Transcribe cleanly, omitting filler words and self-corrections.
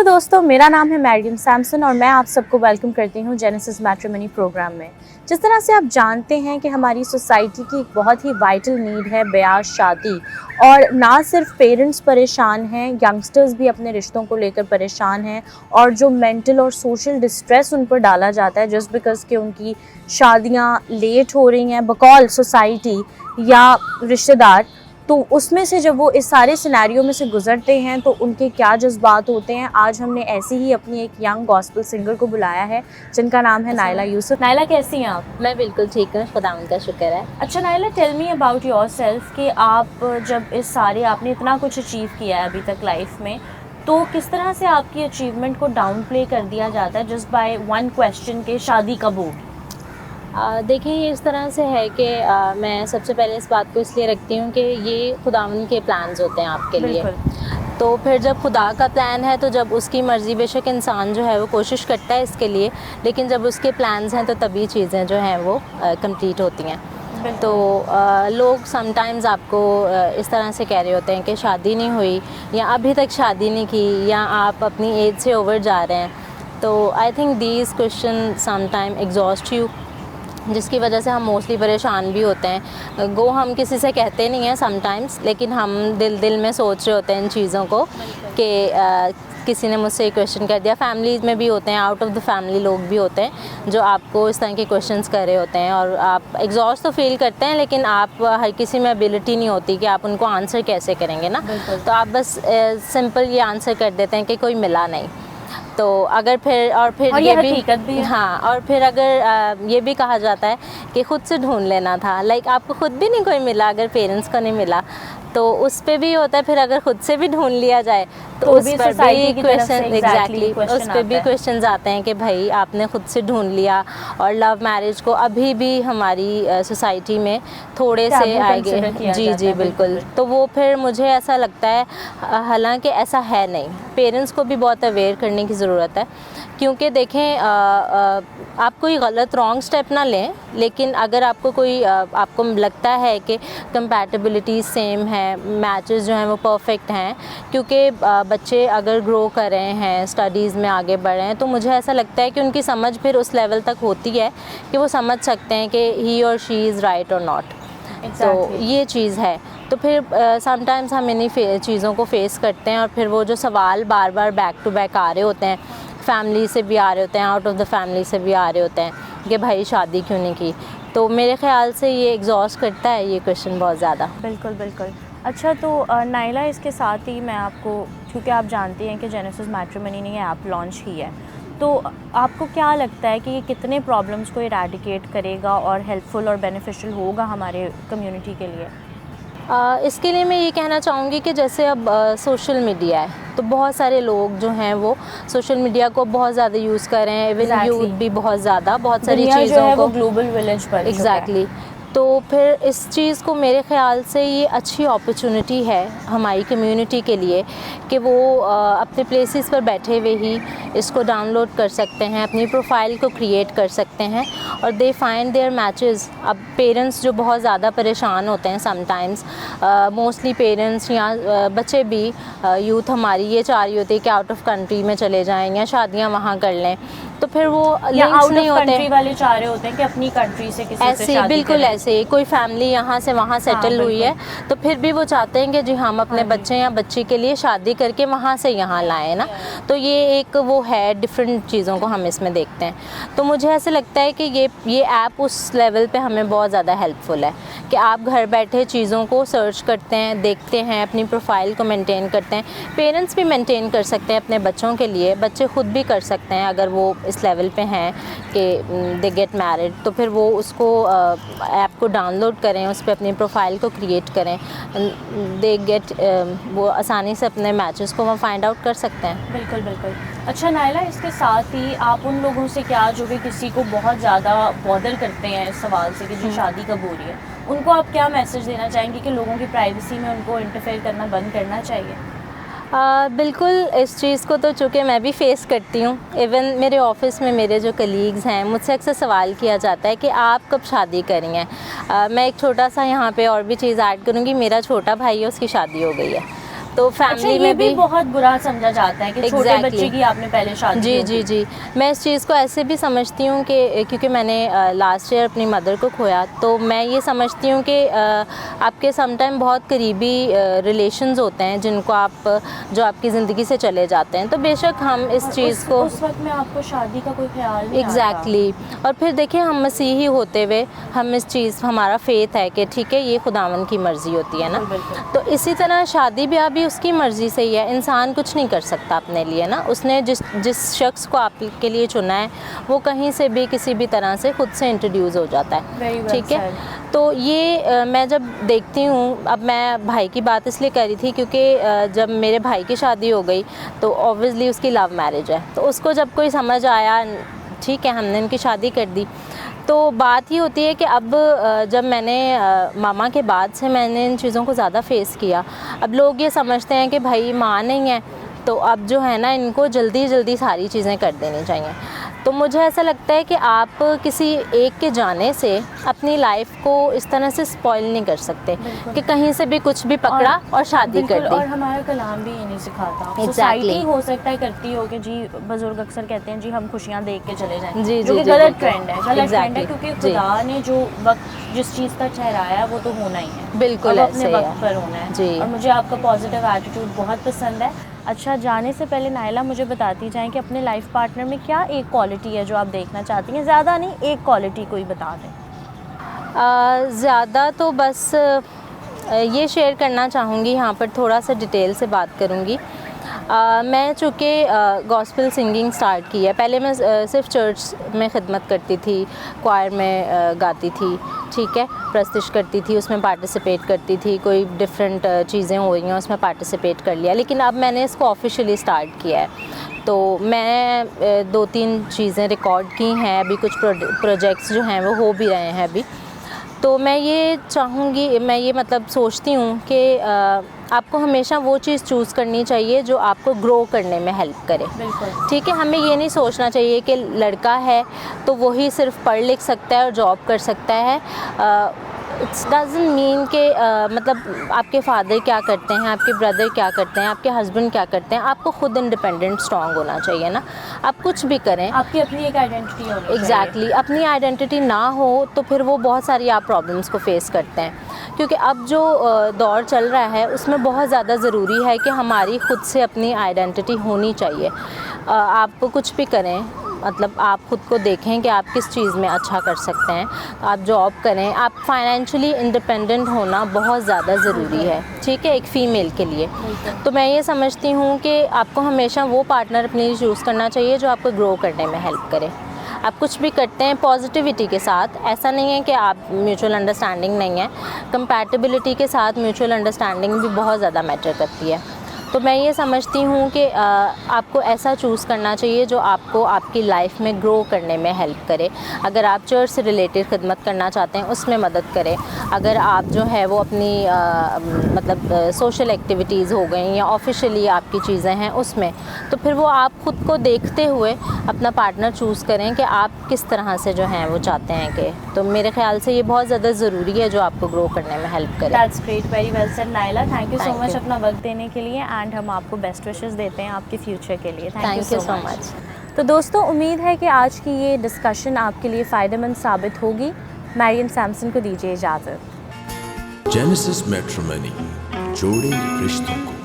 दोस्तों, मेरा नाम है मैरियम सैमसन और मैं आप सबको वेलकम करती हूँ जेनेसिस मैट्रिमनी प्रोग्राम में। जिस तरह से आप जानते हैं कि हमारी सोसाइटी की एक बहुत ही वाइटल नीड है ब्याह शादी, और ना सिर्फ पेरेंट्स परेशान हैं, यंगस्टर्स भी अपने रिश्तों को लेकर परेशान हैं और जो मेंटल और सोशल डिस्ट्रेस उन पर डाला जाता है जस्ट बिकॉज कि उनकी शादियाँ लेट हो रही हैं बकौल सोसाइटी या रिश्तेदार। तो उसमें से जब वो इस सारे सिनेरियो में से गुजरते हैं तो उनके क्या जज्बात होते हैं, आज हमने ऐसे ही अपनी एक यंग गॉस्पेल सिंगर को बुलाया है जिनका नाम है नाइला यूसुफ। नाइला, कैसी हैं आप? मैं बिल्कुल ठीक हूँ, खुदा उनका शुक्र है। अच्छा Naila, tell me about yourself कि आप जब इस सारे आपने इतना कुछ अचीव किया है अभी तक लाइफ में, तो किस तरह से आपकी अचीवमेंट को डाउन प्ले कर दिया जाता है जस्ट बाय वन क्वेश्चन के शादी कब होगी? देखिए, ये इस तरह से है कि मैं सबसे पहले इस बात को इसलिए रखती हूँ कि ये खुदावंद के प्लान्स होते हैं आपके लिए। तो फिर जब खुदा का प्लान है तो जब उसकी मर्ज़ी, बेशक इंसान जो है वो कोशिश करता है इसके लिए, लेकिन जब उसके प्लान्स हैं तो तभी चीज़ें जो हैं वो कंप्लीट होती हैं। तो लोग समटाइम्स आपको इस तरह से कह रहे होते हैं कि शादी नहीं हुई या अभी तक शादी नहीं की या आप अपनी एज से ओवर जा रहे हैं। तो I think these question sometime exhaust you, जिसकी वजह से हम मोस्टली परेशान भी होते हैं। गो हम किसी से कहते नहीं हैं समटाइम्स, लेकिन हम दिल में सोच रहे होते हैं इन चीज़ों को कि किसी ने मुझसे क्वेश्चन कर दिया। फैमिली में भी होते हैं, आउट ऑफ द फैमिली लोग भी होते हैं जो आपको इस तरह के क्वेश्चंस कर रहे होते हैं और आप एग्जॉस्ट तो फील करते हैं, लेकिन आप हर किसी में एबिलिटी नहीं होती कि आप उनको आंसर कैसे करेंगे ना। तो आप बस सिंपल ये आंसर कर देते हैं कि कोई मिला नहीं। तो अगर फिर ये भी हकीकत भी है। हाँ, और फिर अगर ये भी कहा जाता है कि ख़ुद से ढूंढ लेना था, लाइक आपको ख़ुद भी नहीं कोई मिला, अगर पेरेंट्स को नहीं मिला तो उस पे भी होता है। फिर अगर ख़ुद से भी ढूंढ लिया जाए तो उस पर भी क्वेश्चन, एग्जैक्टली उस पर भी क्वेश्चन आते हैं कि भाई आपने ख़ुद से ढूंढ लिया। और लव मैरिज को अभी भी हमारी सोसाइटी में थोड़े से आगे, जी बिल्कुल। तो वो फिर मुझे ऐसा लगता है, हालांकि ऐसा है नहीं, पेरेंट्स को भी बहुत अवेयर करने की ज़रूरत है। क्योंकि देखें, आप कोई गलत रॉन्ग स्टेप ना लें, लेकिन अगर आपको लगता है कि कंपैटिबिलिटी सेम है, मैचेस जो हैं वो परफेक्ट हैं, क्योंकि बच्चे अगर ग्रो कर रहे हैं, स्टडीज़ में आगे बढ़ रहे हैं, तो मुझे ऐसा लगता है कि उनकी समझ फिर उस लेवल तक होती है कि वो समझ सकते हैं कि ही और शी इज़ राइट और नॉट। तो ये चीज़ है। तो फिर समटाइम्स हम इन्हीं चीज़ों को फेस करते हैं और फिर वो जो सवाल बार बार बैक टू बैक आ रहे होते हैं, फैमिली से भी आ रहे होते हैं, आउट ऑफ द फैमिली से भी आ रहे होते हैं कि भाई शादी क्यों नहीं की। तो मेरे ख़्याल से ये एग्जॉस्ट करता है ये क्वेश्चन बहुत ज़्यादा। बिल्कुल बिल्कुल। अच्छा, तो नाइला, इसके साथ ही मैं आपको, क्योंकि आप जानती हैं कि जेनेसिस मैट्रिमनी ने ये ऐप लॉन्च की है, तो आपको क्या लगता है कि ये कितने प्रॉब्लम्स को इरेडिकेट करेगा और हेल्पफुल और बेनिफिशियल होगा हमारे कम्युनिटी के लिए? इसके लिए मैं ये कहना चाहूँगी कि जैसे अब सोशल मीडिया है, तो बहुत सारे लोग जो हैं वो सोशल मीडिया को बहुत ज़्यादा यूज़ कर रहे हैं। इवन यूथ भी बहुत ज़्यादा, बहुत सारी चीज़ों को ग्लोबल विलेज पर। एग्जैक्टली। तो फिर इस चीज़ को मेरे ख़्याल से ये अच्छी अपॉर्चुनिटी है हमारी कम्युनिटी के लिए कि वो अपने प्लेसेस पर बैठे हुए ही इसको डाउनलोड कर सकते हैं, अपनी प्रोफाइल को क्रिएट कर सकते हैं और दे फाइंड देयर मैचेस। अब पेरेंट्स जो बहुत ज़्यादा परेशान होते हैं समटाइम्स, मोस्टली पेरेंट्स या बच्चे भी, यूथ हमारी ये चाह रही होती है कि आउट ऑफ कंट्री में चले जाएँ या शादियाँ वहाँ कर लें, तो फिर वो लिंक्स नहीं होते। कंट्री वाले चाह रहे होते हैं कि अपनी कंट्री से किसी ऐसे से शादी बिल्कुल करें। ऐसे कोई फैमिली यहाँ से वहाँ सेटल हुई है, तो फिर भी वो चाहते हैं कि जी हम अपने बच्चे या बच्ची के लिए शादी करके वहाँ से यहाँ लाएं ना। तो ये एक वो है, डिफरेंट चीज़ों को हम इसमें देखते हैं। तो मुझे ऐसे लगता है कि ये ऐप उस लेवल पे हमें बहुत ज़्यादा हेल्पफुल है कि आप घर बैठे चीज़ों को सर्च करते हैं, देखते हैं, अपनी प्रोफाइल को मेंटेन करते हैं। पेरेंट्स भी मेंटेन कर सकते हैं अपने बच्चों के लिए, बच्चे खुद भी कर सकते हैं अगर वो इस लेवल पे हैं कि दे गेट मैरिड। तो फिर वो उसको ऐप को डाउनलोड करें, उस पर अपनी प्रोफाइल को क्रिएट करें, दे गेट वो आसानी से अपने मैचेस को वो फाइंड आउट कर सकते हैं। बिल्कुल बिल्कुल। अच्छा नाइला, इसके साथ ही आप उन लोगों से क्या, जो भी किसी को बहुत ज़्यादा बॉदर करते हैं इस सवाल से कि जी शादी कब हो रही है, उनको आप क्या मैसेज देना चाहेंगे कि लोगों की प्राइवेसी में उनको इंटरफेयर करना बंद करना चाहिए? बिल्कुल, इस चीज़ को तो चूँकि मैं भी फ़ेस करती हूँ। इवन मेरे ऑफ़िस में मेरे जो कलीग्स हैं, मुझसे अक्सर सवाल किया जाता है कि आप कब शादी करी हैं। मैं एक छोटा सा यहाँ पे और भी चीज़ ऐड करूँगी, मेरा छोटा भाई है, उसकी शादी हो गई है। तो अच्छा, फैमिली ये में भी बहुत बुरा समझा जाता है कि छोटे Exactly. बच्चे की आपने पहले शादी जी की जी होगी। जी, मैं इस चीज़ को ऐसे भी समझती हूँ कि क्योंकि मैंने लास्ट ईयर अपनी मदर को खोया, तो मैं ये समझती हूँ कि आपके समटाइम बहुत करीबी रिलेशंस होते हैं जिनको आप जो आपकी ज़िंदगी से चले जाते हैं, तो बेशक हम इस और चीज़ को उस वक्त में आपको शादी का कोई ख्याल नहीं एग्जैक्टली और फिर देखिए हम मसीही होते हुए हम इस चीज़ हमारा फेथ है कि ठीक है ये खुदावन की मर्ज़ी होती है ना, बिल्कुल। तो इसी तरह शादी ब्याह भी उसकी मर्ज़ी से ही है। इंसान कुछ नहीं कर सकता अपने लिए ना, उसने जिस शख्स को आपके लिए चुना है वो कहीं से भी किसी भी तरह से खुद से इंट्रोड्यूस हो जाता Very है, well ठीक है। said. तो ये मैं जब देखती हूँ, अब मैं भाई की बात इसलिए कर रही थी क्योंकि जब मेरे भाई की शादी हो गई तो ऑब्वियसली उसकी लव मैरिज है, तो उसको जब कोई समझ आया, ठीक है हमने उनकी शादी कर दी, तो बात ही होती है कि अब जब मैंने मामा के बाद से मैंने इन चीज़ों को ज़्यादा फेस किया। अब लोग ये समझते हैं कि भाई माँ नहीं है तो अब जो है ना इनको जल्दी जल्दी सारी चीज़ें कर देनी चाहिए। तो मुझे ऐसा लगता है कि आप किसी एक के जाने से अपनी लाइफ को इस तरह से स्पॉइल नहीं कर सकते कि कहीं से भी कुछ भी पकड़ा और शादी कर दी। और हमारा कलाम भी ये नहीं सिखाता। Exactly. सोसाइटी हो सकता है करती हो कि जी बुजुर्ग अक्सर कहते हैं जी हम खुशियाँ देख के चले जाएं, जी, जो जी, कि जी, गलत बिल्कुल। ट्रेंड है, गलत ट्रेंड है, Exactly. क्योंकि जी। खुदा ने जो वक्त जिस चीज़ का ठहराया है वो तो होना ही है, बिल्कुल अब अपने ऐसे वक्त है। पर होना है जी। और मुझे आपका पॉजिटिव एटीट्यूड बहुत पसंद है। अच्छा, जाने से पहले नायला मुझे बताती जाएं कि अपने लाइफ पार्टनर में क्या एक क्वालिटी है जो आप देखना चाहती हैं, ज़्यादा नहीं, एक क्वालिटी कोई बता दें। ज़्यादा तो बस ये शेयर करना चाहूँगी, यहाँ पर थोड़ा सा डिटेल से बात करूँगी। मैं चूँकि गॉस्पेल सिंगिंग स्टार्ट की है, पहले मैं सिर्फ चर्च में खिदमत करती थी, क्वायर में गाती थी, ठीक है, प्रस्तुत करती थी, उसमें पार्टिसिपेट करती थी, कोई डिफरेंट चीज़ें हो रही हैं उसमें पार्टिसिपेट कर लिया। लेकिन अब मैंने इसको ऑफिशियली स्टार्ट किया है, तो मैं 2-3 चीज़ें रिकॉर्ड की हैं, अभी कुछ प्रोजेक्ट्स जो हैं वो हो भी रहे हैं अभी। तो मैं ये चाहूँगी, मैं ये मतलब सोचती हूँ कि आपको हमेशा वो चीज़ चूज़ करनी चाहिए जो आपको ग्रो करने में हेल्प करे, बिल्कुल। ठीक है। हमें ये नहीं सोचना चाहिए कि लड़का है तो वही सिर्फ पढ़ लिख सकता है और जॉब कर सकता है। इट्स डजंट मीन कि मतलब आपके फादर क्या करते हैं, आपके ब्रदर क्या करते हैं, आपके हस्बैंड क्या करते हैं, आपको खुद इंडिपेंडेंट स्ट्रांग होना चाहिए ना। आप कुछ भी करें, आपकी अपनी एक आइडेंटिटी होनी चाहिए। एग्जैक्टली अपनी आइडेंटिटी ना हो तो फिर वो बहुत सारी आप प्रॉब्लम्स को फेस करते हैं, क्योंकि अब जो दौर चल रहा है उसमें बहुत ज़्यादा ज़रूरी है कि हमारी खुद से अपनी आइडेंटिटी होनी चाहिए। आप कुछ भी करें, मतलब आप ख़ुद को देखें कि आप किस चीज़ में अच्छा कर सकते हैं, आप जॉब करें, आप फाइनेंशियली इंडिपेंडेंट होना बहुत ज़्यादा ज़रूरी है, ठीक है, एक फ़ीमेल के लिए। तो मैं ये समझती हूँ कि आपको हमेशा वो पार्टनर अपने लिए चूज़ करना चाहिए जो आपको ग्रो करने में हेल्प करे। आप कुछ भी करते हैं पॉजिटिविटी के साथ, ऐसा नहीं है कि आप म्यूचुअल अंडरस्टैंडिंग नहीं है, कंपैटिबिलिटी के साथ म्यूचुअल अंडरस्टैंडिंग भी बहुत ज़्यादा मैटर करती है। तो मैं ये समझती हूँ कि आपको ऐसा चूज़ करना चाहिए जो आपको आपकी लाइफ में ग्रो करने में हेल्प करे। अगर आप चर्च से रिलेटेड खिदमत करना चाहते हैं उसमें मदद करें, अगर आप जो है वो अपनी मतलब सोशल एक्टिविटीज़ हो गई या ऑफिशियली आपकी चीज़ें हैं उसमें, तो फिर वो आप ख़ुद को देखते हुए अपना पार्टनर चूज़ करें कि आप किस तरह से जो हैं वो चाहते हैं कि, तो मेरे ख्याल से ये बहुत ज़्यादा ज़रूरी है जो आपको ग्रो करने में हेल्प करे। That's great, very well said Naila, thank you so Thank much you. अपना वक्त देने के लिए एंड हम आपको बेस्ट विशेस देते हैं आपके फ्यूचर के लिए। Thank you so much. तो दोस्तों, उम्मीद है कि आज की ये डिस्कशन आपके लिए फ़ायदेमंद साबित होगी। मरियम सैमसन को दीजिए इजाज़त। जेनेसिस मैट्रिमनी, जोड़े रिश्तों को।